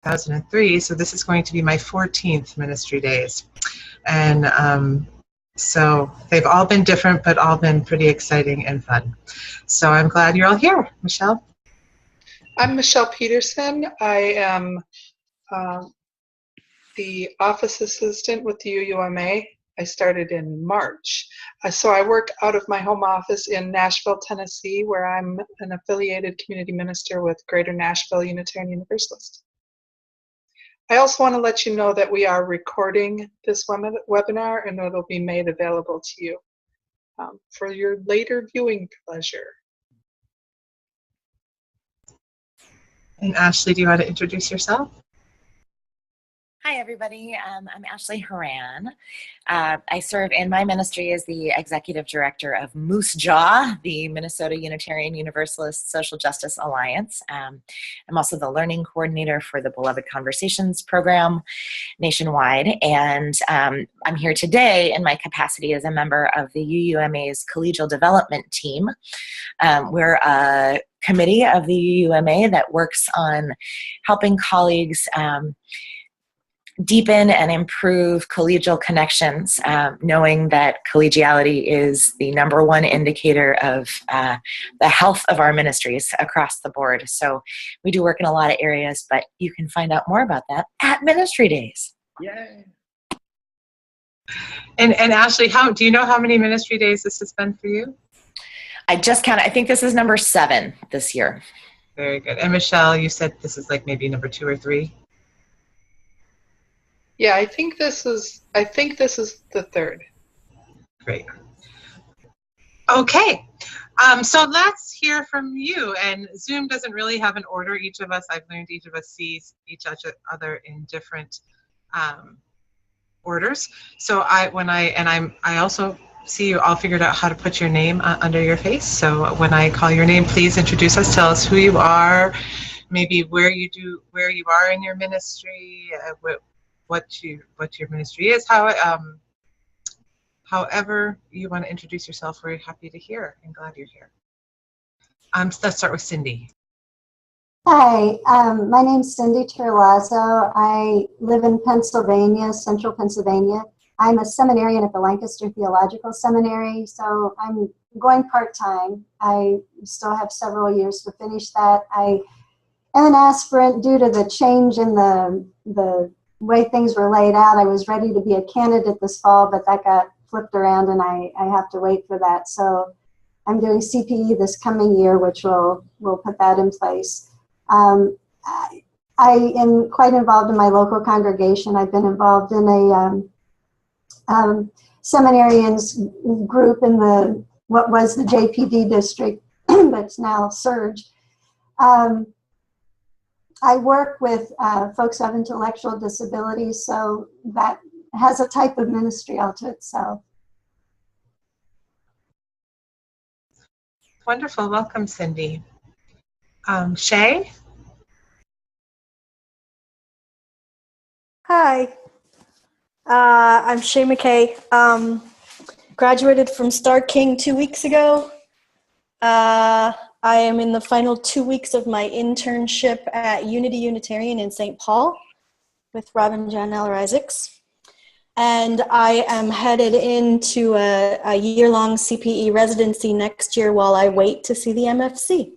2003, so this is going to be my 14th Ministry Days. And so they've all been different, but all been pretty exciting and fun. So I'm glad you're all here. Michelle? I'm Michelle Peterson. I am the office assistant with the UUMA. I started in March. So I work out of my home office in Nashville, Tennessee, where I'm an affiliated community minister with Greater Nashville Unitarian Universalist. I also want to let you know that we are recording this webinar, and it'll be made available to you for your later viewing pleasure. And Ashley, do you want to introduce yourself? Hi, everybody. I'm Ashley Haran. I serve in my ministry as the Executive Director of Moose Jaw, the Minnesota Unitarian Universalist Social Justice Alliance. I'm also the Learning Coordinator for the Beloved Conversations program nationwide, and I'm here today in my capacity as a member of the UUMA's Collegial Development Team. We're a committee of the UUMA that works on helping colleagues deepen and improve collegial connections, knowing that collegiality is the #1 indicator of the health of our ministries across the board. So we do work in a lot of areas, but you can find out more about that at Ministry Days. Yay! And Ashley, do you know how many Ministry Days this has been for you? I just counted. I think this is number 7 this year. Very good. And Michelle, you said this is like maybe number 2 or 3? Yeah, I think this is the 3rd. Great. Okay, so let's hear from you. And Zoom doesn't really have an order. I've learned each of us sees each other in different orders. So I also see you all figured out how to put your name under your face. So when I call your name, please introduce us. Tell us who you are, maybe where you are in your ministry, what your ministry is, however you want to introduce yourself. We're happy to hear and glad you're here. Let's start with Cindy. Hi, my name's Cindy Terlazzo. I live in Pennsylvania, central Pennsylvania. I'm a seminarian at the Lancaster Theological Seminary, so I'm going part-time. I still have several years to finish that. I am an aspirant due to the change in the way things were laid out. I was ready to be a candidate this fall, but that got flipped around and I have to wait for that. So I'm doing CPE this coming year, which will put that in place. I am quite involved in my local congregation. I've been involved in a seminarians group in what was the JPD district, but it's now Surge. I work with folks who have intellectual disabilities, so that has a type of ministry all to itself. Wonderful. Welcome, Cindy. Shay? Hi, I'm Shay McKay. Graduated from Star King 2 weeks ago. I am in the final 2 weeks of my internship at Unity Unitarian in St. Paul with Rob and Janelle Isaacs. And I am headed into a year-long CPE residency next year while I wait to see the MFC.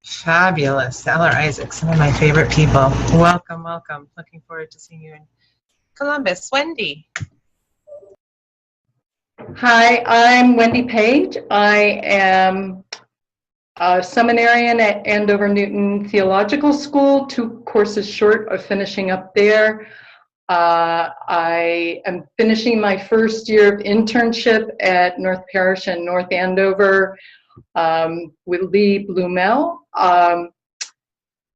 Fabulous. Eller Isaacs, some of my favorite people. Welcome, welcome. Looking forward to seeing you in Columbus. Wendy. Hi, I'm Wendy Page. I am a seminarian at Andover Newton Theological School, 2 courses short of finishing up there. I am finishing my first year of internship at North Parish in North Andover with Lee Blumel.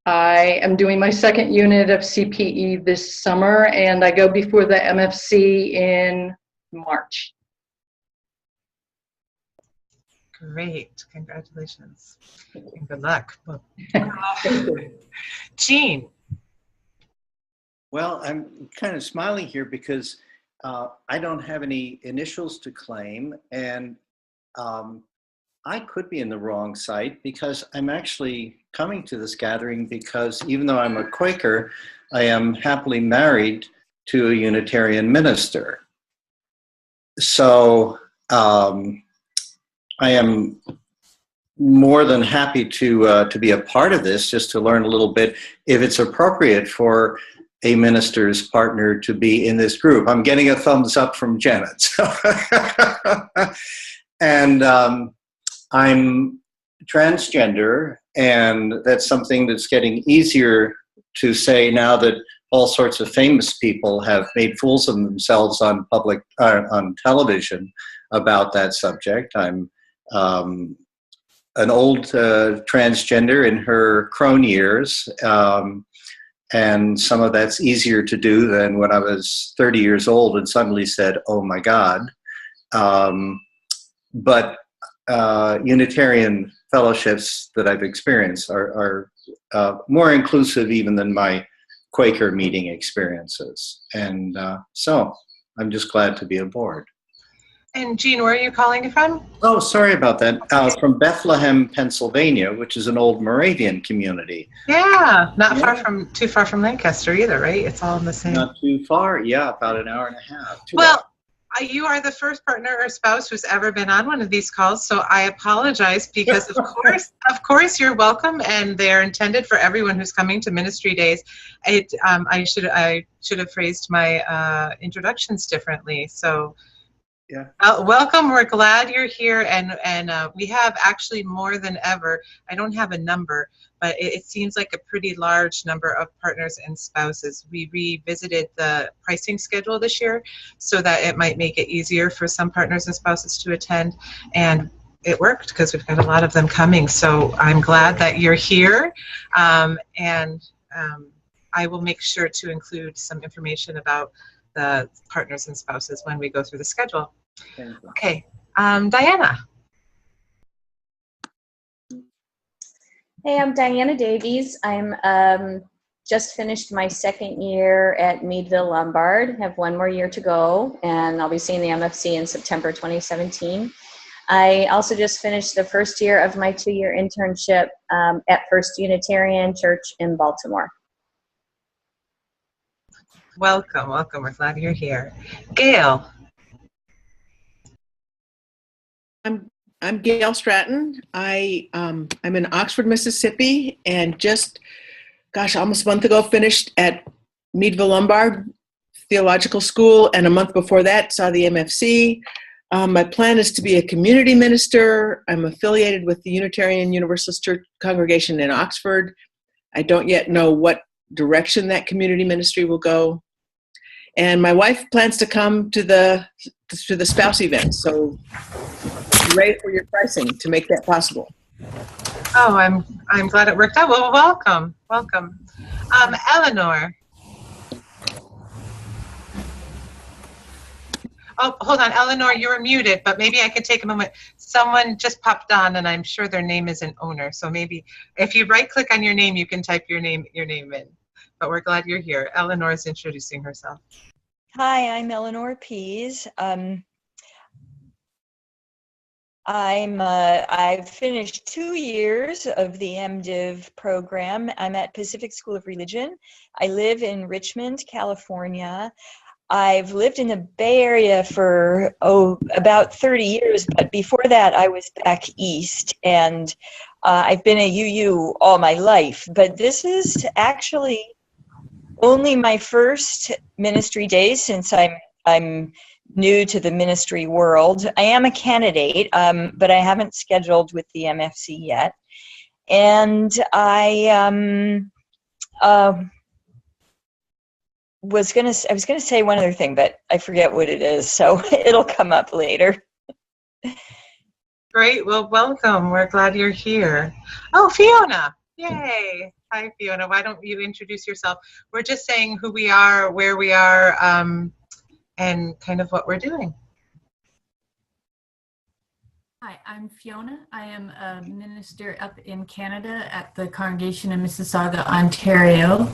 I am doing my 2nd unit of CPE this summer, and I go before the MFC in March. Great. Congratulations. And good luck. Jean. Well, I'm kind of smiling here because I don't have any initials to claim, and I could be in the wrong site because I'm actually coming to this gathering because even though I'm a Quaker, I am happily married to a Unitarian minister. So I am more than happy to be a part of this, just to learn a little bit if it's appropriate for a minister's partner to be in this group. I'm getting a thumbs up from Janet. So and I'm transgender, and that's something that's getting easier to say now that all sorts of famous people have made fools of themselves on on television about that subject. I'm an old transgender in her crone years, and some of that's easier to do than when I was 30 years old and suddenly said, "Oh my God." But Unitarian fellowships that I've experienced are more inclusive even than my Quaker meeting experiences. And so I'm just glad to be aboard. And Jean, where are you calling from? Oh, sorry about that. From Bethlehem, Pennsylvania, which is an old Moravian community. Yeah, not too far from Lancaster either, right? It's all in the same. Not too far. Yeah, about an hour and a half. Well, you are the first partner or spouse who's ever been on one of these calls, so I apologize because of course you're welcome, and they're intended for everyone who's coming to ministry days. I should have phrased my introductions differently. So yeah, welcome. We're glad you're here, and we have actually more than ever. I don't have a number, but it seems like a pretty large number of partners and spouses. We revisited the pricing schedule this year so that it might make it easier for some partners and spouses to attend, and it worked because we've got a lot of them coming. So I'm glad that you're here, and I will make sure to include some information about the partners and spouses when we go through the schedule. Okay, Diana. Hey, I'm Diana Davies. I'm just finished my second year at Meadville Lombard. Have one more year to go, and I'll be seeing the MFC in September 2017. I also just finished the first year of my 2-year internship at First Unitarian Church in Baltimore. Welcome, welcome. We're glad you're here. Gail. I'm Gail Stratton. I'm in Oxford, Mississippi, and just, almost a month ago finished at Meadville Lombard Theological School, and a month before that saw the MFC. My plan is to be a community minister. I'm affiliated with the Unitarian Universalist Church congregation in Oxford. I don't yet know what direction that community ministry will go. And my wife plans to come to the spouse event, so ready for your pricing to make that possible. Oh, I'm glad it worked out. Well, welcome. Eleanor. Oh, hold on, Eleanor, you were muted, but maybe I could take a moment. Someone just popped on, and I'm sure their name is an owner. So maybe if you right-click on your name, you can type your name in. But we're glad you're here. Eleanor is introducing herself. Hi, I'm Eleanor Pease. I've finished 2 years of the MDiv program. I'm at Pacific School of Religion. I live in Richmond, California. I've lived in the Bay Area for, about 30 years, but before that I was back east, and I've been at UU all my life. But this is actually only my first ministry day since I'm new to the ministry world. I am a candidate, but I haven't scheduled with the MFC yet. And I was gonna say one other thing, but I forget what it is, so it'll come up later. Great. Well, welcome. We're glad you're here. Oh, Fiona. Yay. Hi, Fiona. Why don't you introduce yourself? We're just saying who we are, where we are, and kind of what we're doing. Hi, I'm Fiona. I am a minister up in Canada at the congregation in Mississauga, Ontario.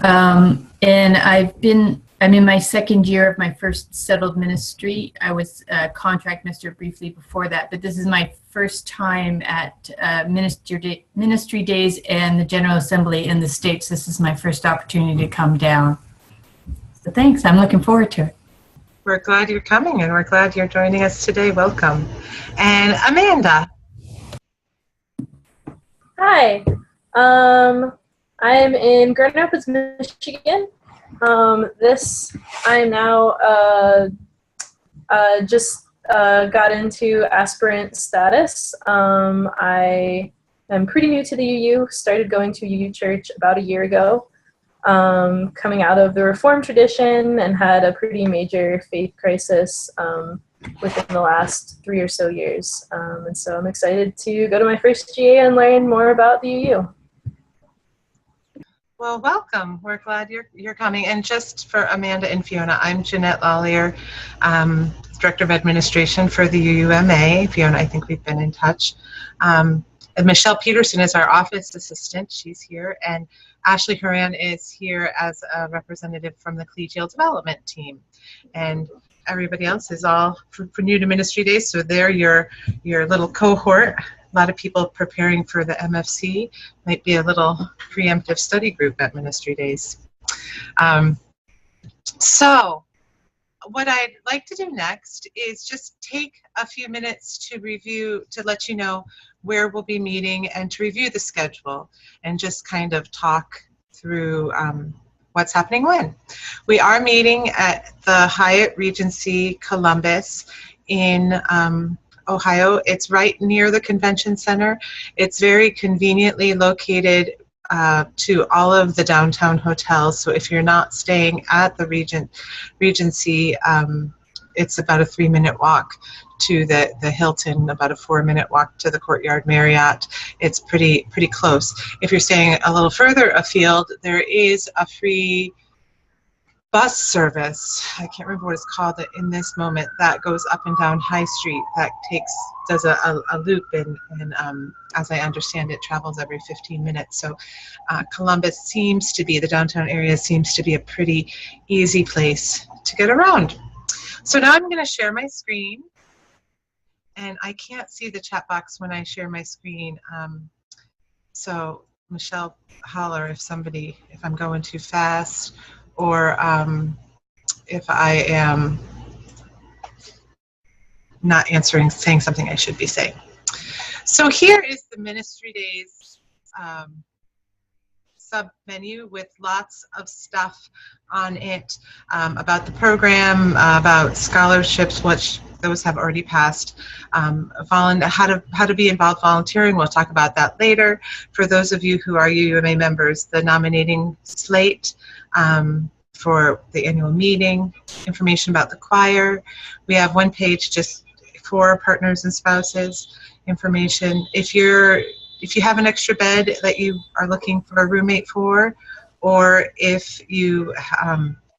And I've been I'm in my second year of my first settled ministry. I was a contract minister briefly before that, but this is my first time at ministry days and the General Assembly in the States. This is my first opportunity to come down. So thanks, I'm looking forward to it. We're glad you're coming, and we're glad you're joining us today. Welcome. And Amanda. Hi, I'm in Grand Rapids, Michigan. I'm now just got into aspirant status. I am pretty new to the UU, started going to UU Church about a year ago, coming out of the Reformed tradition, and had a pretty major faith crisis within the last 3 or so years. And so I'm excited to go to my first GA and learn more about the UU. Well, welcome. We're glad you're coming. And just for Amanda and Fiona, I'm Jeanette Lollier, Director of Administration for the UUMA. Fiona, I think we've been in touch. And Michelle Peterson is our office assistant. She's here. And Ashley Horan is here as a representative from the collegial development team. And everybody else is all for new to ministry days, so they're your little cohort. A lot of people preparing for the MFC. Might be a little preemptive study group at ministry days. So what I'd like to do next is just take a few minutes to review, to let you know where we'll be meeting and to review the schedule and just kind of talk through what's happening when. We are meeting at the Hyatt Regency Columbus in Ohio. It's right near the convention center. It's very conveniently located to all of the downtown hotels. So if you're not staying at the Regency, it's about a 3-minute walk to the Hilton, about a 4-minute walk to the Courtyard Marriott. It's pretty close. If you're staying a little further afield, there is a free bus service. I can't remember what it's called in this moment, that goes up and down High Street, that does a loop, and as I understand it, travels every 15 minutes. So Columbus seems to be, the downtown area seems to be a pretty easy place to get around. So now I'm going to share my screen, and I can't see the chat box when I share my screen. So Michelle, holler if I'm going too fast, or if I am not saying something I should be saying. So here is the Ministry Days sub-menu with lots of stuff on it about the program, about scholarships, which those have already passed, how to be involved volunteering. We'll talk about that later. For those of you who are UUMA members, the nominating slate for the annual meeting, information about the choir. We have one page just for partners and spouses, information. If you have an extra bed that you are looking for a roommate for, or if you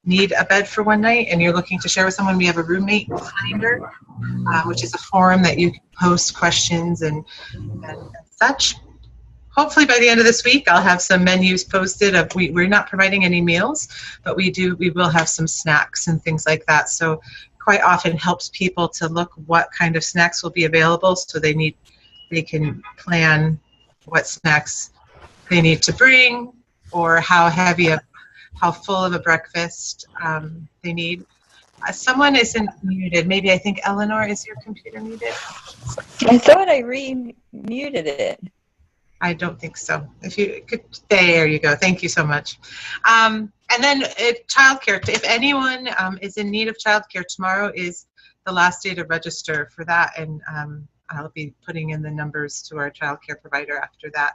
need a bed for one night and you're looking to share with someone, we have a roommate finder, which is a forum that you can post questions and such. Hopefully by the end of this week, I'll have some menus posted. We're not providing any meals, but we will have some snacks and things like that. So quite often helps people to look what kind of snacks will be available, so they can plan what snacks they need to bring, or how full of a breakfast they need. Someone isn't muted. Maybe, I think, Eleanor, is your computer muted? I thought I muted it. I don't think so. If you could, there you go. Thank you so much. And then childcare. If anyone is in need of childcare, tomorrow is the last day to register for that, and I'll be putting in the numbers to our childcare provider after that.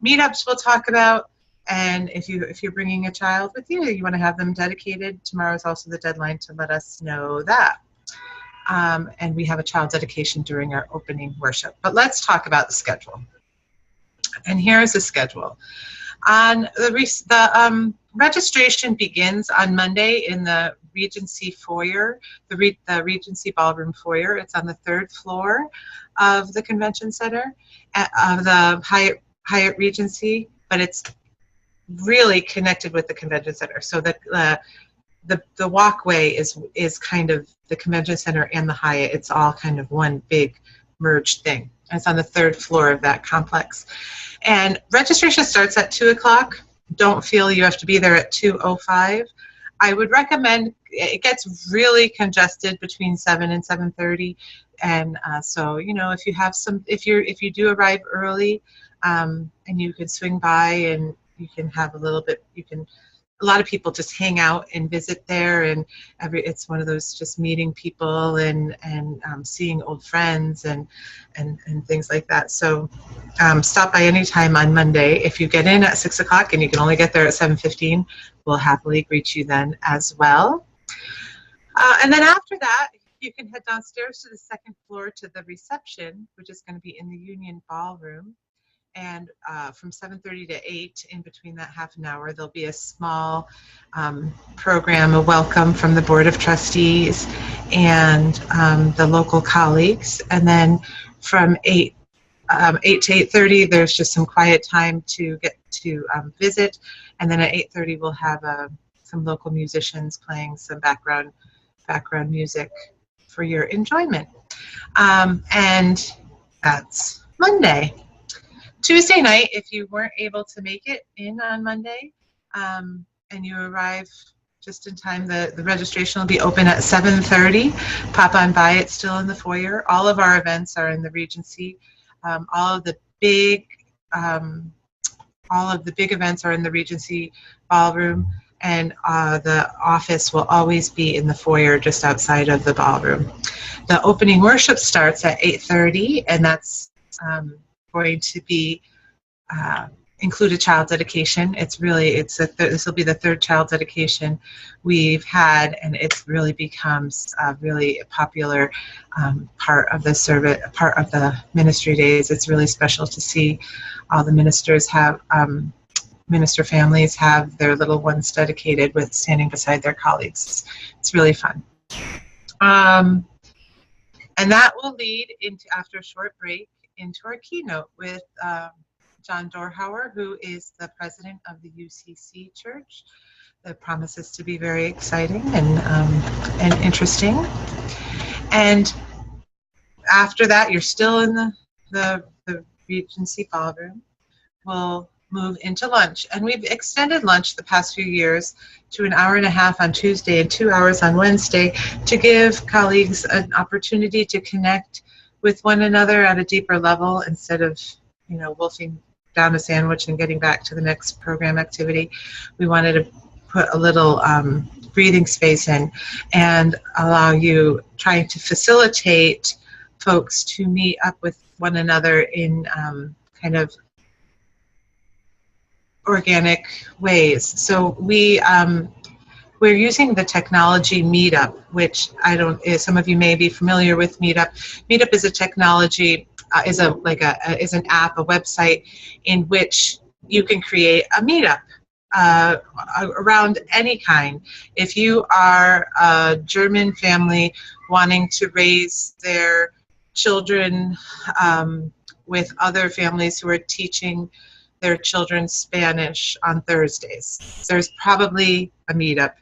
Meetups we'll talk about, and if you're bringing a child with you, you want to have them dedicated, tomorrow is also the deadline to let us know that. And we have a child dedication during our opening worship. But let's talk about the schedule. And here's the schedule. On the registration begins on Monday in the Regency foyer, the Regency Ballroom foyer. It's on the 3rd floor of the Convention Center, of the Hyatt Regency, but it's really connected with the Convention Center. So the the walkway is kind of the convention center and the Hyatt. It's all kind of one big merged thing. And it's on the 3rd floor of that complex. And registration starts at 2 o'clock. Don't feel you have to be there at 2:05. I would recommend, it gets really congested between 7 and 7:30. And so, you know, if you have if you do arrive early, and you can swing by and you can have a little bit, a lot of people just hang out and visit there, and it's one of those just meeting people and seeing old friends and things like that. So stop by anytime on Monday. If you get in at 6 o'clock and you can only get there at 7:15, we'll happily greet you then as well. And then after that, you can head downstairs to the 2nd floor to the reception, which is going to be in the Union Ballroom. And from 7:30 to 8, in between that half an hour, there'll be a small program, a welcome from the Board of Trustees and the local colleagues. And then from 8 to 8:30, there's just some quiet time to get to visit. And then at 8:30, we'll have some local musicians playing some background music for your enjoyment. And that's Monday. Tuesday night, if you weren't able to make it in on Monday, and you arrive just in time, the registration will be open at 7:30. Pop on by, it's still in the foyer. All of our events are in the Regency. All of the big events are in the Regency Ballroom, and the office will always be in the foyer just outside of the ballroom. The opening worship starts at 8:30, and that's going to be include a child dedication. This will be the 3rd child dedication we've had, and it's really becomes a really popular part of the service, part of the ministry days. It's really special to see all the ministers minister families have their little ones dedicated with standing beside their colleagues. It's really fun. And that will lead into, after a short break, into our keynote with John Dorhauer, who is the president of the UCC Church. That promises to be very exciting and interesting. And after that, you're still in the Regency Ballroom. We'll move into lunch. And we've extended lunch the past few years to an hour and a half on Tuesday and 2 hours on Wednesday to give colleagues an opportunity to connect with one another at a deeper level instead of, you know, wolfing down a sandwich and getting back to the next program activity. We wanted to put a little breathing space in and allow you, trying to facilitate folks to meet up with one another in kind of organic ways. So we're using the technology Meetup, which some of you may be familiar with Meetup. Meetup is a technology, is an app, a website in which you can create a meetup around any kind. If you are a German family wanting to raise their children with other families who are teaching their children Spanish on Thursdays, there's probably a meetup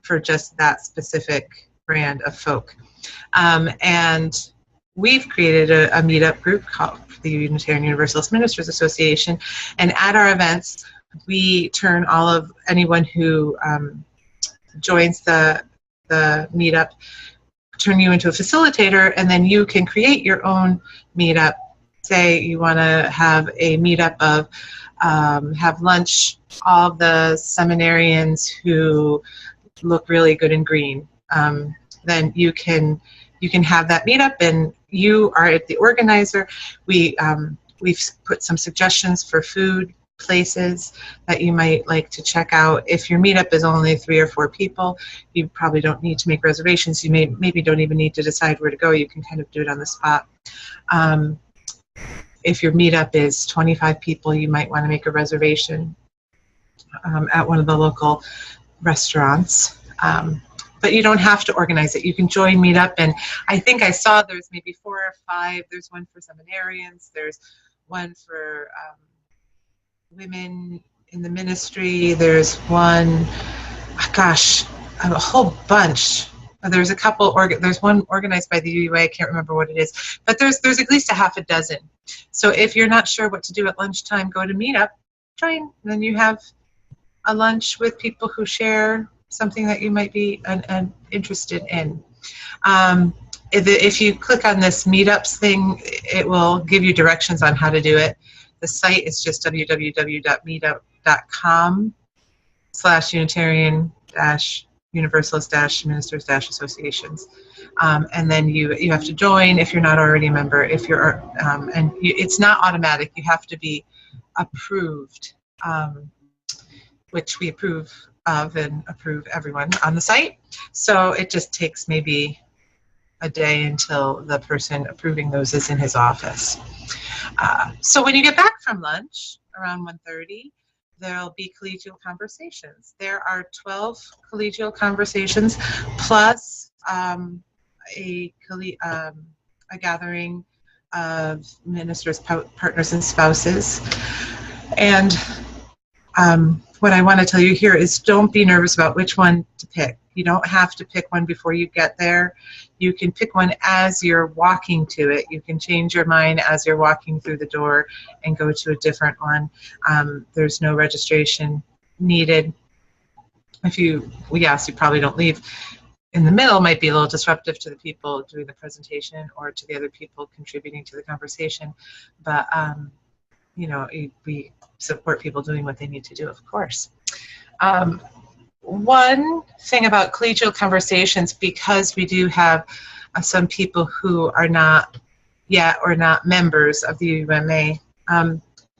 for just that specific brand of folk. And we've created a meetup group called the Unitarian Universalist Ministers Association, and at our events, we turn anyone who joins the meetup, turn you into a facilitator, and then you can create your own meetup. Say you want to have a meetup of have lunch, all the seminarians who look really good in green. Then you can have that meetup, and you are the organizer. We've put some suggestions for food places that you might like to check out. If your meetup is only 3 or 4 people, you probably don't need to make reservations. You maybe don't even need to decide where to go. You can kind of do it on the spot. If your meetup is 25 people, you might want to make a reservation at one of the local restaurants. But you don't have to organize it. You can join Meetup, and I think I saw there's maybe 4 or 5. There's one for seminarians. There's one for women in the ministry. There's one, a whole bunch. There's a couple, there's one organized by the UUA, I can't remember what it is, but there's at least a half a dozen. So if you're not sure what to do at lunchtime, go to Meetup, join, then you have a lunch with people who share something that you might be interested in. If you click on this Meetups thing, it will give you directions on how to do it. The site is just www.meetup.com/Unitarian-Universalist-Ministers-Associations. And then you have to join if you're not already a member. If you're, it's not automatic. You have to be approved, which we approve of and approve everyone on the site. So it just takes maybe a day until the person approving those is in his office. So when you get back from lunch around 1:30, there'll be collegial conversations. There are 12 collegial conversations plus a gathering of ministers, partners, and spouses. And what I want to tell you here is don't be nervous about which one to pick. You don't have to pick one before you get there. You can pick one as you're walking to it. You can change your mind as you're walking through the door and go to a different one. There's no registration needed. We ask, you probably don't leave. In the middle might be a little disruptive to the people doing the presentation or to the other people contributing to the conversation. But, we support people doing what they need to do, of course. One thing about collegial conversations, because we do have some people who are not yet or not members of the UUMA,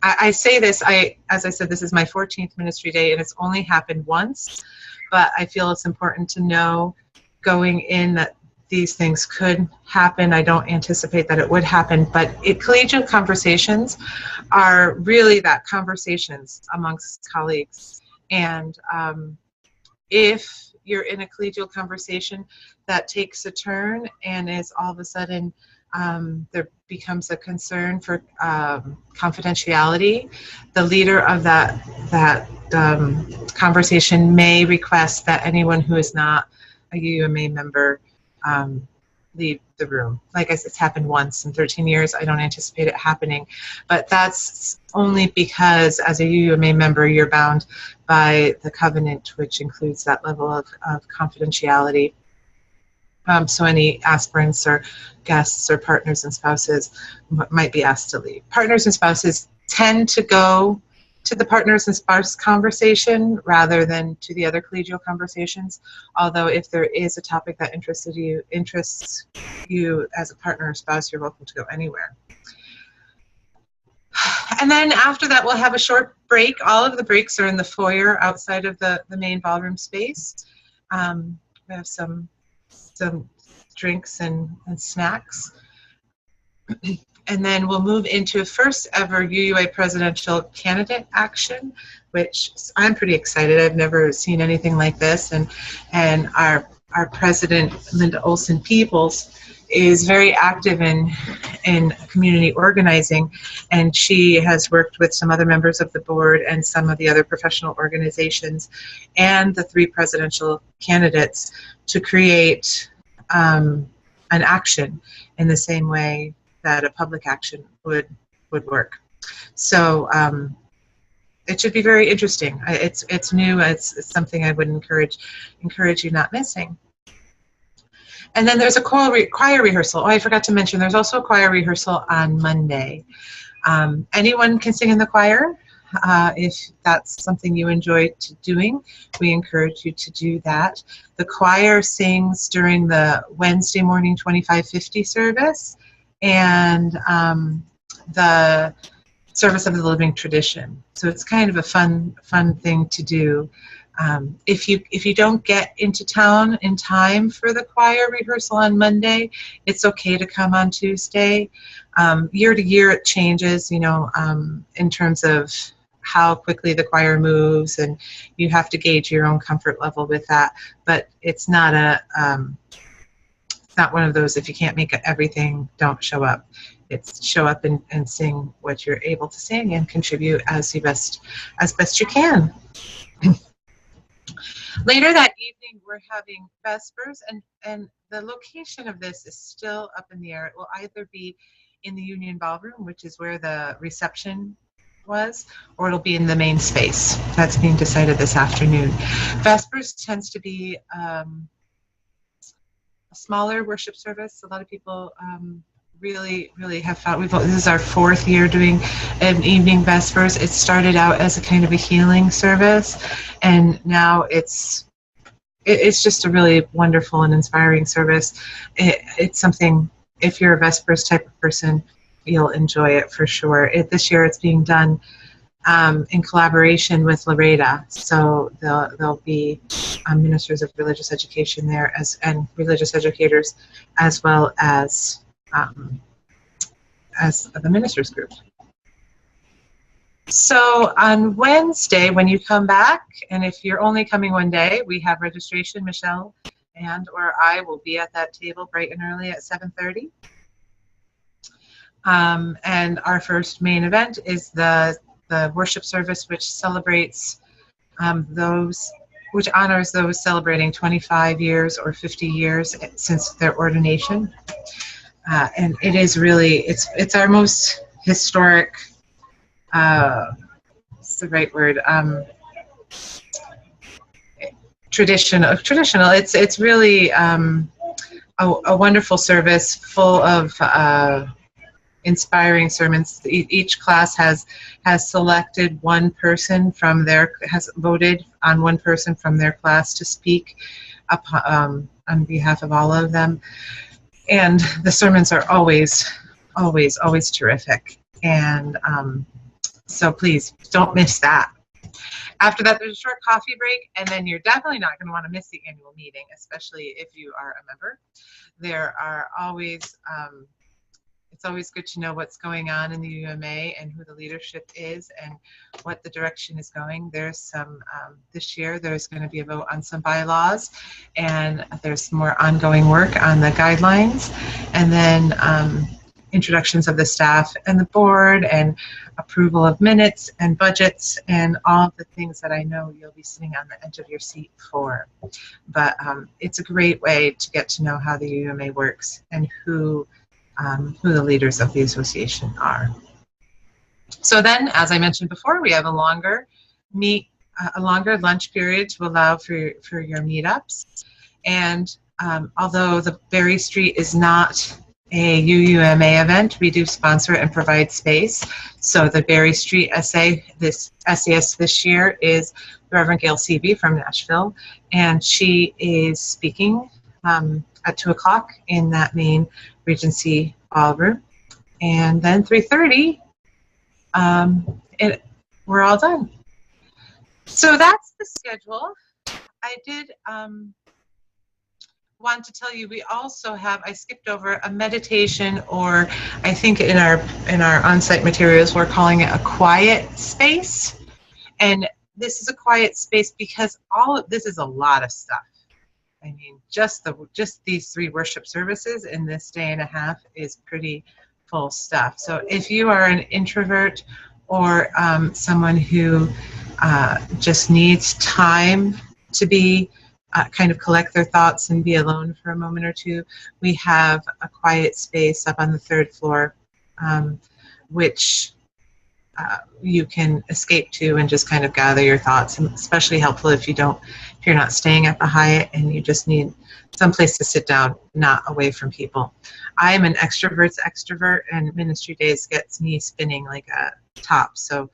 I say this, as I said, this is my 14th ministry day and it's only happened once, but I feel it's important to know going in that these things could happen. I don't anticipate that it would happen, but collegial conversations are really that conversations amongst colleagues. And if you're in a collegial conversation that takes a turn and is all of a sudden there becomes a concern for confidentiality, the leader of that conversation may request that anyone who is not a UUMA member leave the room. Like I said, it's happened once in 13 years. I don't anticipate it happening, but that's only because as a UUMA member, you're bound by the covenant, which includes that level of confidentiality. So any aspirants or guests or partners and spouses might be asked to leave. Partners and spouses tend to go to the partners and spouse conversation rather than to the other collegial conversations. Although if there is a topic that interests you as a partner or spouse, you're welcome to go anywhere. And then after that, we'll have a short break. All of the breaks are in the foyer outside of the main ballroom space. We have some drinks and snacks. And then we'll move into first ever UUA presidential candidate action, which I'm pretty excited. I've never seen anything like this. And our president, Linda Olson Peebles, is very active in community organizing, and she has worked with some other members of the board and some of the other professional organizations and the 3 presidential candidates to create an action in the same way that a public action would work. So it should be very interesting. It's new. It's something I would encourage you not missing. And then there's a choir rehearsal. Oh, I forgot to mention, there's also a choir rehearsal on Monday. Anyone can sing in the choir. If that's something you enjoy doing, we encourage you to do that. The choir sings during the Wednesday morning 2550 service and the service of the living tradition. So it's kind of a fun thing to do. If you don't get into town in time for the choir rehearsal on Monday, it's okay to come on Tuesday. Year to year it changes, in terms of how quickly the choir moves, and you have to gauge your own comfort level with that. But it's not it's not one of those, if you can't make everything, don't show up. It's show up and sing what you're able to sing and contribute as best you can. Later that evening, we're having Vespers, and the location of this is still up in the air. It will either be in the Union Ballroom, which is where the reception was, or it'll be in the main space. That's being decided this afternoon. Vespers tends to be a smaller worship service. A lot of people really have found, this is our 4th year doing an evening Vespers. It started out as a kind of a healing service, and now it's just a really wonderful and inspiring service. It's something, if you're a Vespers type of person, you'll enjoy it for sure. This year it's being done in collaboration with Loretta, so there'll be ministers of religious education there and religious educators, as well as the ministers group. So on Wednesday, when you come back, and if you're only coming one day, we have registration. Michelle or I will be at that table bright and early at 7:30. And our first main event is the worship service, which celebrates which honors those celebrating 25 years or 50 years since their ordination. And it is really, it's our most historic, what's the right word, traditional. It's really a wonderful service full of inspiring sermons. Each class has selected one person has voted on one person from their class to speak on behalf of all of them. And the sermons are always terrific. And so please don't miss that. After that, there's a short coffee break, and then you're definitely not going to want to miss the annual meeting, especially if you are a member. There are always, it's always good to know what's going on in the UUMA and who the leadership is and what the direction is going. There's some, this year, there's going to be a vote on some bylaws, and there's more ongoing work on the guidelines, and then introductions of the staff and the board, and approval of minutes and budgets, and all of the things that I know you'll be sitting on the edge of your seat for. But it's a great way to get to know how the UUMA works and who the leaders of the association are. So then, as I mentioned before, we have a longer lunch period to allow for your meetups. And although the Berry Street is not a UUMA event, we do sponsor it and provide space. So the Berry Street SAS this year is Reverend Gail Seavey from Nashville, and she is speaking at 2 o'clock in that main Regency Ballroom. And then 3:30, we're all done. So that's the schedule. I did want to tell you, we also have, I skipped over a meditation, or I think in our on-site materials we're calling it a quiet space. And this is a quiet space because all of this is a lot of stuff. I mean, just these 3 worship services in this day and a half is pretty full stuff. So if you are an introvert or someone who just needs time to be kind of collect their thoughts and be alone for a moment or two, we have a quiet space up on the 3rd floor, which you can escape to and just kind of gather your thoughts. And especially helpful if you're not staying at the Hyatt and you just need some place to sit down, not away from people. I am an extrovert's extrovert, and ministry days gets me spinning like a top. So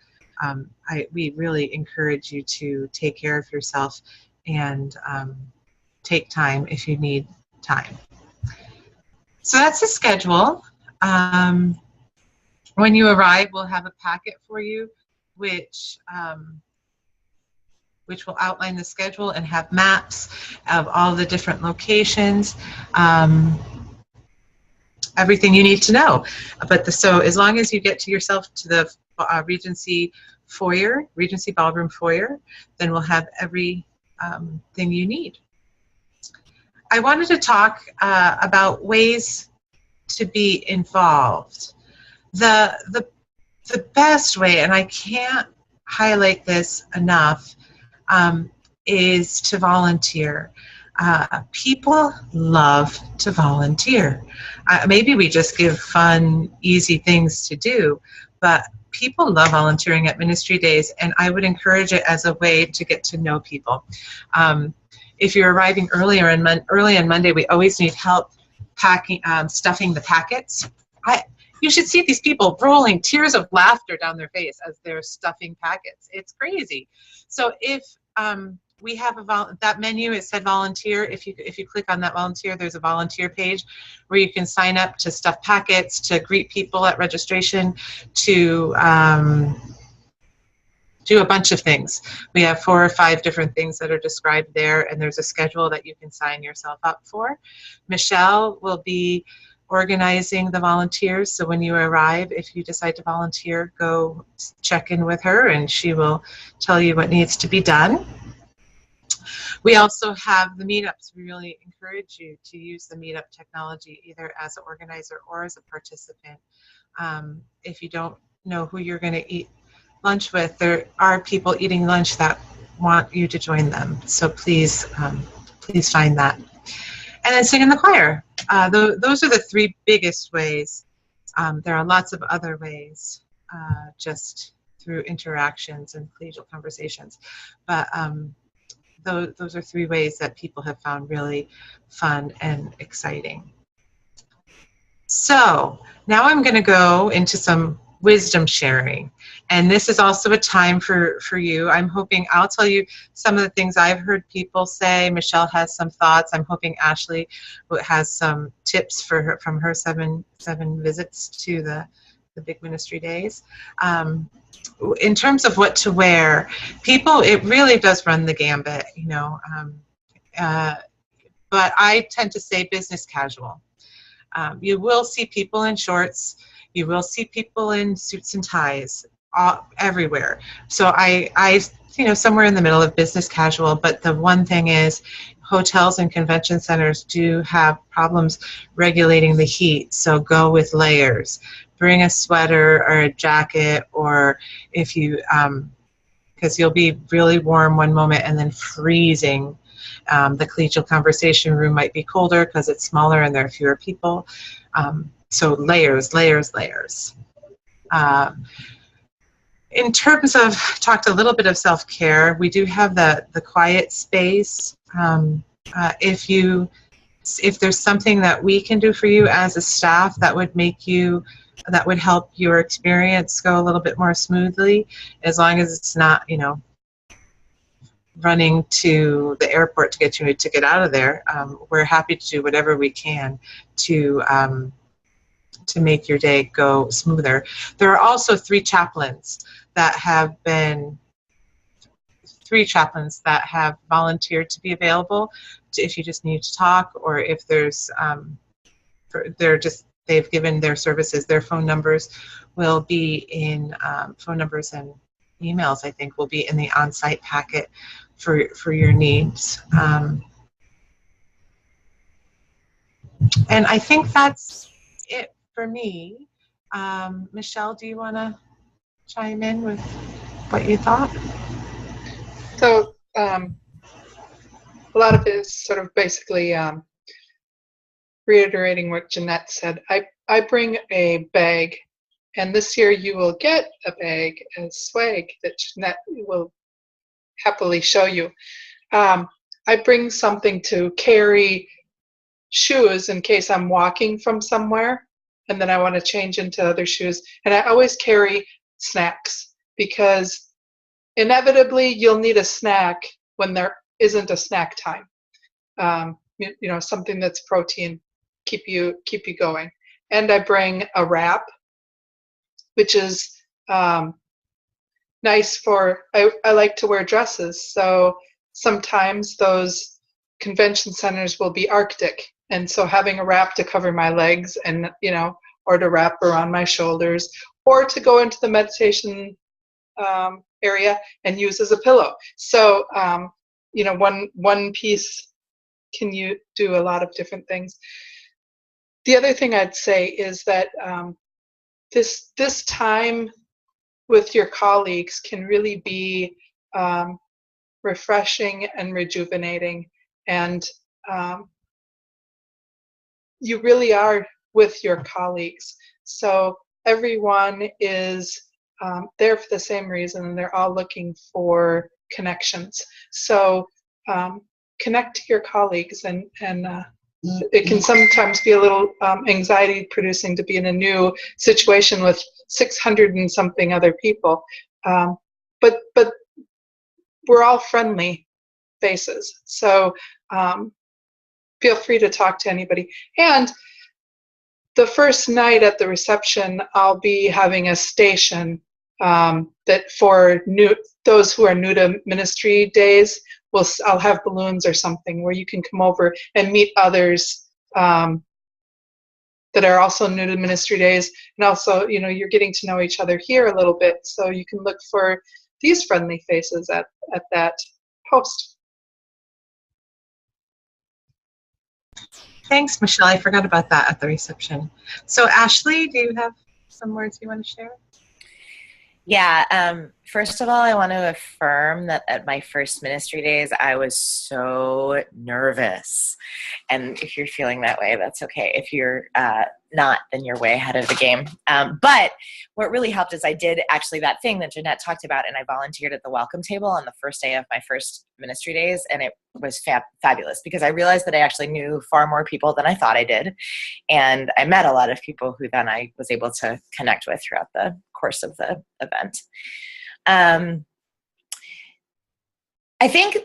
we really encourage you to take care of yourself and take time if you need time. So that's the schedule. When you arrive, we'll have a packet for you, which will outline the schedule and have maps of all the different locations, everything you need to know. So as long as you get to the Regency foyer, Regency Ballroom foyer, then we'll have every thing you need. I wanted to talk about ways to be involved. The best way, and I can't highlight this enough, is to volunteer. People love to volunteer. Maybe we just give fun, easy things to do, but people love volunteering at Ministry Days, and I would encourage it as a way to get to know people. If you're arriving early on Monday, we always need help packing, stuffing the packets. You should see these people rolling tears of laughter down their face as they're stuffing packets. It's crazy. So if we have that menu, it said volunteer. If you click on that volunteer, there's a volunteer page where you can sign up to stuff packets, to greet people at registration, to do a bunch of things. We have 4 or 5 different things that are described there, and there's a schedule that you can sign yourself up for. Michelle will be organizing the volunteers, so when you arrive, if you decide to volunteer, go check in with her and she will tell you what needs to be done. We also have the meetups. We really encourage you to use the meetup technology either as an organizer or as a participant. If you don't know who you're going to eat lunch with, there are people eating lunch that want you to join them, so please please find that. And then sing in the choir. Those are the 3 biggest ways. There are lots of other ways, just through interactions and collegial conversations. But those are 3 ways that people have found really fun and exciting. So now I'm going to go into some wisdom sharing. And this is also a time for you. I'm hoping I'll tell you some of the things I've heard people say. Michelle has some thoughts. I'm hoping Ashley has some tips for her from her seven visits to the big ministry days. In terms of what to wear, people, it really does run the gambit, you know. But I tend to say business casual. You will see people in shorts. You will see people in suits and ties everywhere. So I somewhere in the middle of business casual. But the one thing is, hotels and convention centers do have problems regulating the heat. So go with layers. Bring a sweater or a jacket, or if you, because you'll be really warm one moment and then freezing. The collegial conversation room might be colder because it's smaller and there are fewer people. So layers, layers, layers. In terms of, talked a little bit of self-care, we do have the quiet space. If there's something that we can do for you as a staff that would help your experience go a little bit more smoothly, as long as it's not, running to the airport to get you a ticket out of there, we're happy to do whatever we can to make your day go smoother. There are also 3 chaplains that have volunteered to be available if you just need to talk, or if there's they've given their services. Their phone numbers will be in phone numbers and emails, I think, will be in the on-site packet for your needs. And I think that's it for me. Michelle, do you want to chime in with what you thought? So a lot of it is sort of basically reiterating what Jeanette said. I bring a bag, and this year you will get a bag as swag that Jeanette will happily show you. I bring something to carry shoes in case I'm walking from somewhere and then I want to change into other shoes. And I always carry snacks, because inevitably you'll need a snack when there isn't a snack time. Something that's protein, keep you going. And I bring a wrap, which is nice for, I like to wear dresses, so sometimes those convention centers will be Arctic, and so having a wrap to cover my legs and or to wrap around my shoulders, or to go into the meditation area and use as a pillow. So one piece can you do a lot of different things. The other thing I'd say is that this time with your colleagues can really be refreshing and rejuvenating. And you really are with your colleagues. So everyone is there for the same reason, and they're all looking for connections. So connect to your colleagues, and it can sometimes be a little anxiety producing to be in a new situation with 600 and something other people. But we're all friendly faces. So feel free to talk to anybody. And the first night at the reception, I'll be having a station that for those who are new to ministry days, I'll have balloons or something where you can come over and meet others that are also new to ministry days. And also, you know, you're getting to know each other here a little bit, so you can look for these friendly faces at that post. Thanks, Michelle. I forgot about that at the reception. So Ashley, do you have some words you want to share? Yeah, first of all, I want to affirm that at my first ministry days, I was so nervous. And if you're feeling that way, that's okay. If you're not, then you're way ahead of the game. But what really helped is I did actually that thing that Jeanette talked about, and I volunteered at the welcome table on the first day of my first ministry days, and it was fabulous because I realized that I actually knew far more people than I thought I did. And I met a lot of people who then I was able to connect with throughout the course of the event. I think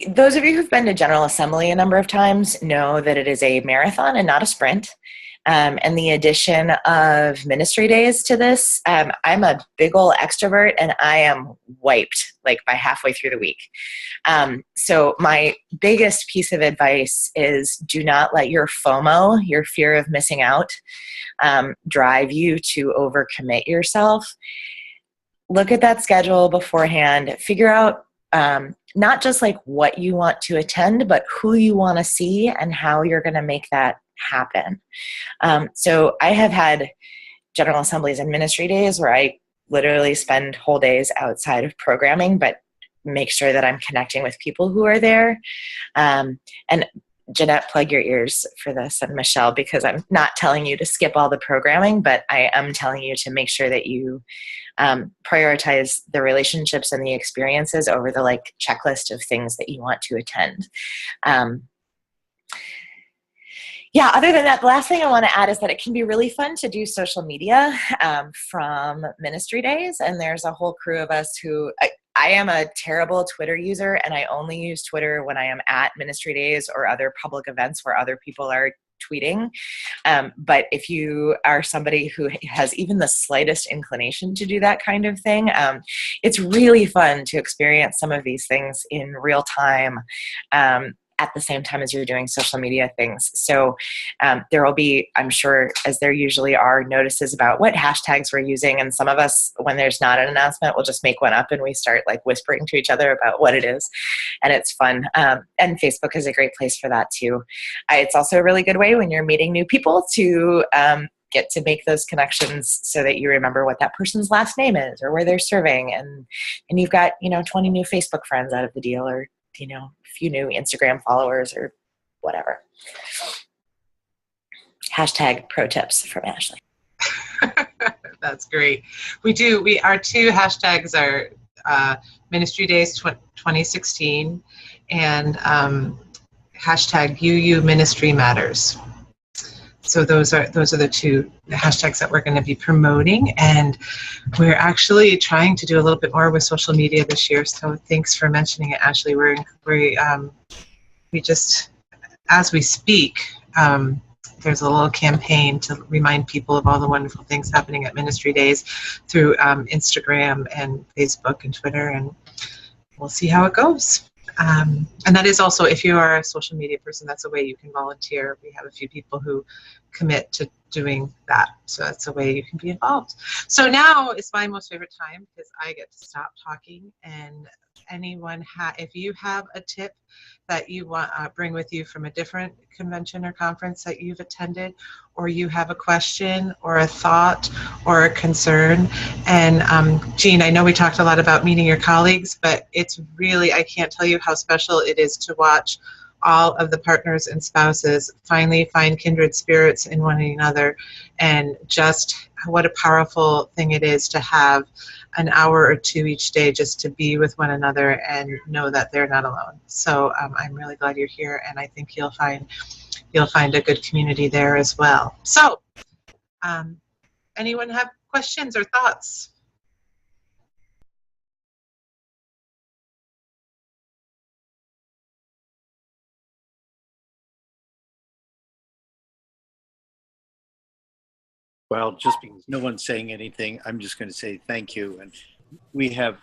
those of you who've been to General Assembly a number of times know that it is a marathon and not a sprint. And the addition of ministry days to this, I'm a big old extrovert and I am wiped like by halfway through the week. So my biggest piece of advice is do not let your FOMO, your fear of missing out, drive you to overcommit yourself. Look at that schedule beforehand, figure out not just like what you want to attend, but who you want to see and how you're going to make that happen. So I have had General Assemblies and ministry days where I literally spend whole days outside of programming, but make sure that I'm connecting with people who are there. And Jeanette, plug your ears for this, and Michelle, because I'm not telling you to skip all the programming, but I am telling you to make sure that you prioritize the relationships and the experiences over the like checklist of things that you want to attend. Yeah, other than that, the last thing I want to add is that it can be really fun to do social media from ministry days. And there's a whole crew of us who, I am a terrible Twitter user, and I only use Twitter when I am at ministry days or other public events where other people are tweeting. But if you are somebody who has even the slightest inclination to do that kind of thing, it's really fun to experience some of these things in real time at the same time as you're doing social media things. So there will be, I'm sure, as there usually are, notices about what hashtags we're using. And some of us, when there's not an announcement, we'll just make one up and we start like whispering to each other about what it is. And it's fun. And Facebook is a great place for that too. It's also a really good way when you're meeting new people to get to make those connections so that you remember what that person's last name is or where they're serving. And you've got, 20 new Facebook friends out of the deal, or a few new Instagram followers or whatever. Hashtag pro tips from Ashley. That's great. Our two hashtags are Ministry Days 2016 and hashtag UU Ministry Matters. So those are the two hashtags that we're going to be promoting, and we're actually trying to do a little bit more with social media this year. So thanks for mentioning it, Ashley. We just, as we speak, there's a little campaign to remind people of all the wonderful things happening at Ministry Days through Instagram and Facebook and Twitter, and we'll see how it goes. And that is also, if you are a social media person, that's a way you can volunteer. We have a few people who commit to doing that. So that's a way you can be involved. So now is my most favorite time because I get to stop talking and if you have a tip that you want bring with you from a different convention or conference that you've attended, or you have a question or a thought or a concern. And Jean, I know we talked a lot about meeting your colleagues, but it's really, I can't tell you how special it is to watch all of the partners and spouses finally find kindred spirits in one another, and just what a powerful thing it is to have an hour or two each day just to be with one another and know that they're not alone. So I'm really glad you're here, and I think you'll find a good community there as well. So anyone have questions or thoughts? Well, just because no one's saying anything, I'm just going to say thank you. And we have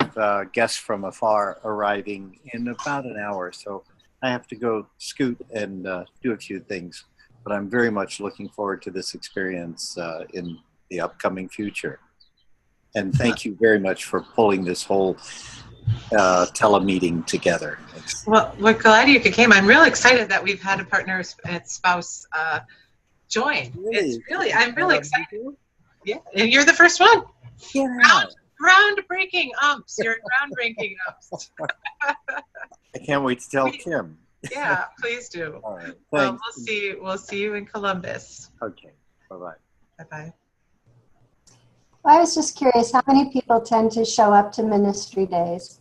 guests from afar arriving in about an hour, so I have to go scoot and do a few things. But I'm very much looking forward to this experience in the upcoming future. And thank you very much for pulling this whole telemeeting together. Well, we're glad you came. I'm really excited that we've had a partner and spouse join. It's really, I'm really excited. Yeah, and you're the first one. Yeah. Groundbreaking umps. You're groundbreaking umps. I can't wait to tell Kim. Yeah, please do. All right. Well, we'll see you in Columbus. Okay. Bye-bye. Bye-bye. I was just curious, how many people tend to show up to ministry days?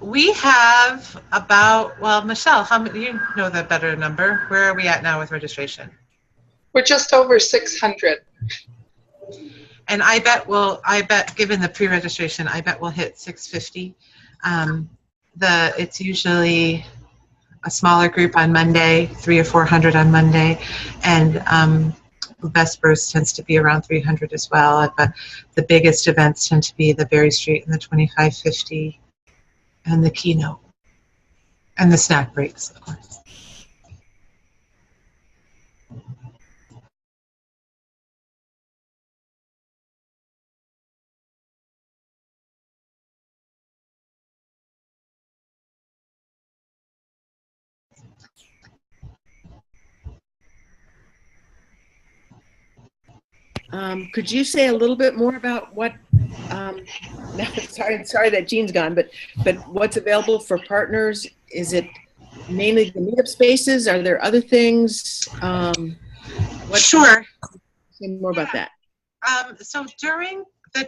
We have about, well, Michelle, how many, you know the better number. Where are we at now with registration? We're just over 600. And I bet given the pre-registration, I bet we'll hit 650. It's usually a smaller group on Monday, 300 or 400 on Monday, and Vespers tends to be around 300 as well. But the biggest events tend to be the Berry Street and the 2550 and the keynote and the snack breaks, of course. Could you say a little bit more about what? Sorry that Jean's gone, but what's available for partners? Is it mainly the meetup spaces? Are there other things? Sure. Say more about that. So during the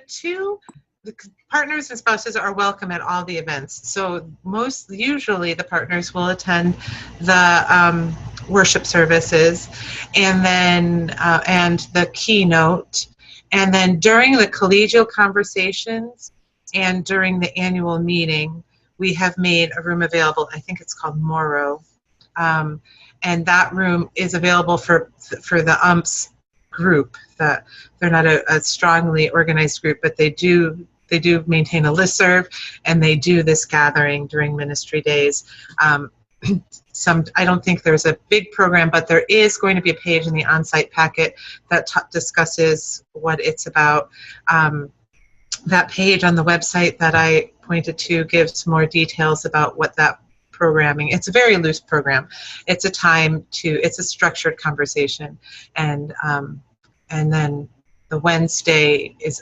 partners and spouses are welcome at all the events. So usually the partners will attend the worship services, and then and the keynote, and then during the collegial conversations and during the annual meeting, we have made a room available. I think it's called Moro, and that room is available for the UMPS group. That they're not a strongly organized group, but they do maintain a listserv, and they do this gathering during ministry days. I don't think there's a big program, but there is going to be a page in the on-site packet that discusses what it's about. That page on the website that I pointed to gives more details about what that programming. It's a very loose program. It's a structured conversation, and then the Wednesday is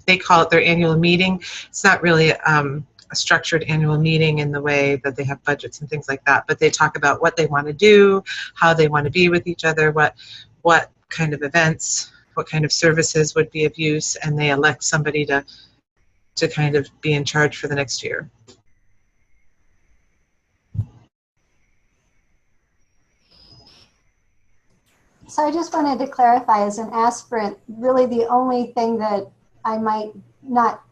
they call it their annual meeting. It's not really a structured annual meeting in the way that they have budgets and things like that, but they talk about what they want to do, how they want to be with each other, what kind of events, what kind of services would be of use, and they elect somebody to kind of be in charge for the next year. So I just wanted to clarify, as an aspirant, really the only thing that I might not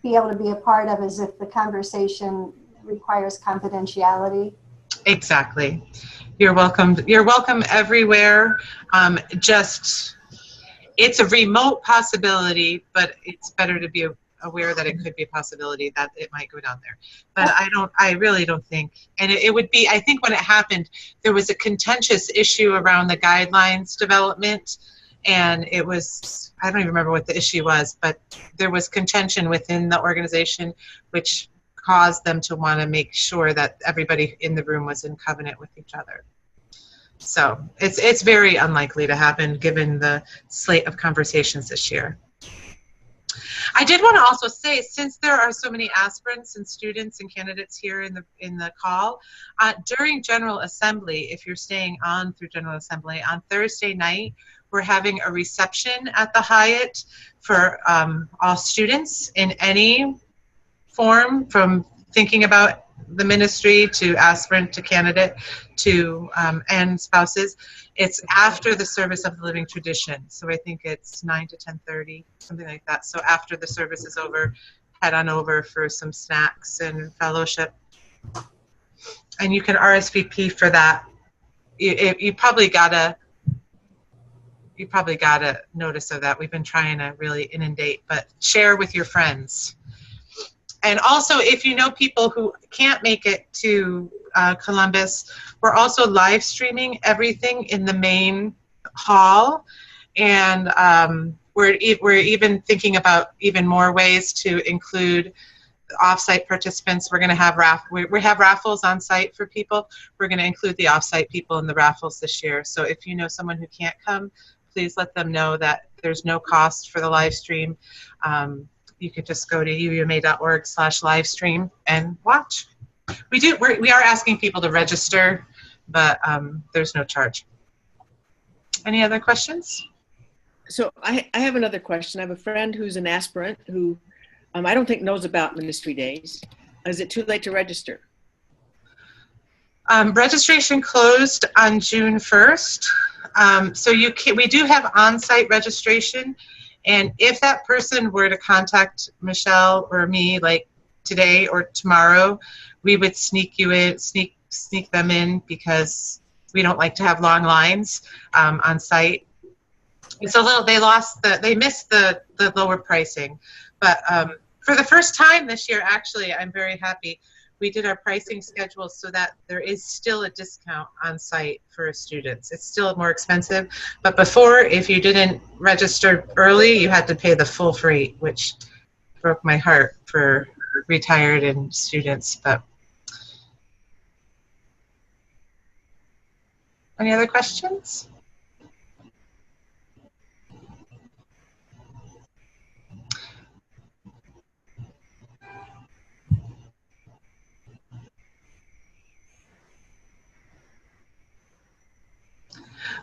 be able to be a part of is if the conversation requires confidentiality. Exactly. You're welcome. You're welcome everywhere. It's a remote possibility, but it's better to be aware that it could be a possibility that it might go down there. But I really don't think, and it would be, I think when it happened, there was a contentious issue around the guidelines development, and it was, I don't even remember what the issue was, but there was contention within the organization which caused them to want to make sure that everybody in the room was in covenant with each other. So it's very unlikely to happen given the slate of conversations this year. I did want to also say, since there are so many aspirants and students and candidates here in the call, during General Assembly, if you're staying on through General Assembly, on Thursday night, we're having a reception at the Hyatt for all students in any form, from thinking about the ministry to aspirant to candidate to and spouses. It's after the service of the living tradition, so I think it's 9 to 10:30, something like that. So after the service is over, head on over for some snacks and fellowship, and you can RSVP for that. You probably got a notice of that. We've been trying to really inundate, but share with your friends. And also, if you know people who can't make it to Columbus, we're also live streaming everything in the main hall, and we're even thinking about even more ways to include off-site participants. We're going to have we have raffles on site for people. We're going to include the off-site people in the raffles this year. So if you know someone who can't come, please let them know that there's no cost for the live stream. You could just go to uuma.org/livestream and watch. We are asking people to register, but there's no charge. Any other questions? So I have another question. I have a friend who's an aspirant who I don't think knows about Ministry Days. Is it too late to register? Registration closed on June 1st. So we do have on-site registration. And if that person were to contact Michelle or me, like today or tomorrow, we would sneak them in, because we don't like to have long lines on site. It's a little, they missed the lower pricing, but for the first time this year, actually, I'm very happy. We did our pricing schedule so that there is still a discount on site for students. It's still more expensive, but before, if you didn't register early, you had to pay the full freight, which broke my heart for retired and students. But any other questions?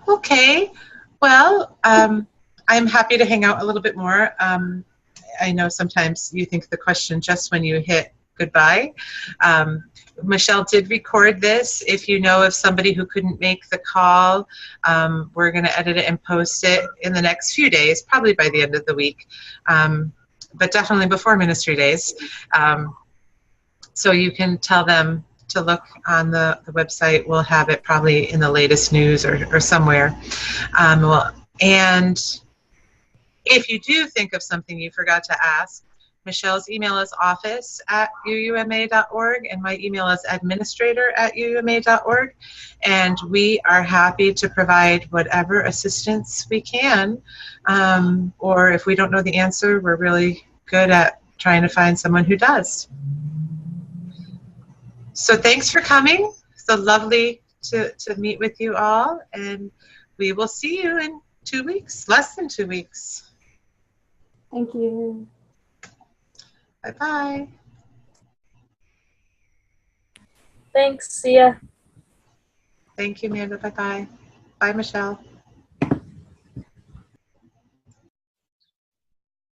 Okay, well, I'm happy to hang out a little bit more. I know sometimes you think the question just when you hit goodbye. Michelle did record this. If you know of somebody who couldn't make the call, we're going to edit it and post it in the next few days, probably by the end of the week, but definitely before Ministry Days. So you can tell them to look on the website. We'll have it probably in the latest news or somewhere. And if you do think of something you forgot to ask, Michelle's email is office@uuma.org, and my email is administrator@uuma.org, and we are happy to provide whatever assistance we can, or if we don't know the answer, we're really good at trying to find someone who does. So thanks for coming. So lovely to meet with you all, and we will see you in 2 weeks, less than 2 weeks. Thank you. Bye-bye. Thanks. See ya. Thank you, Amanda. Bye-bye. Bye, Michelle.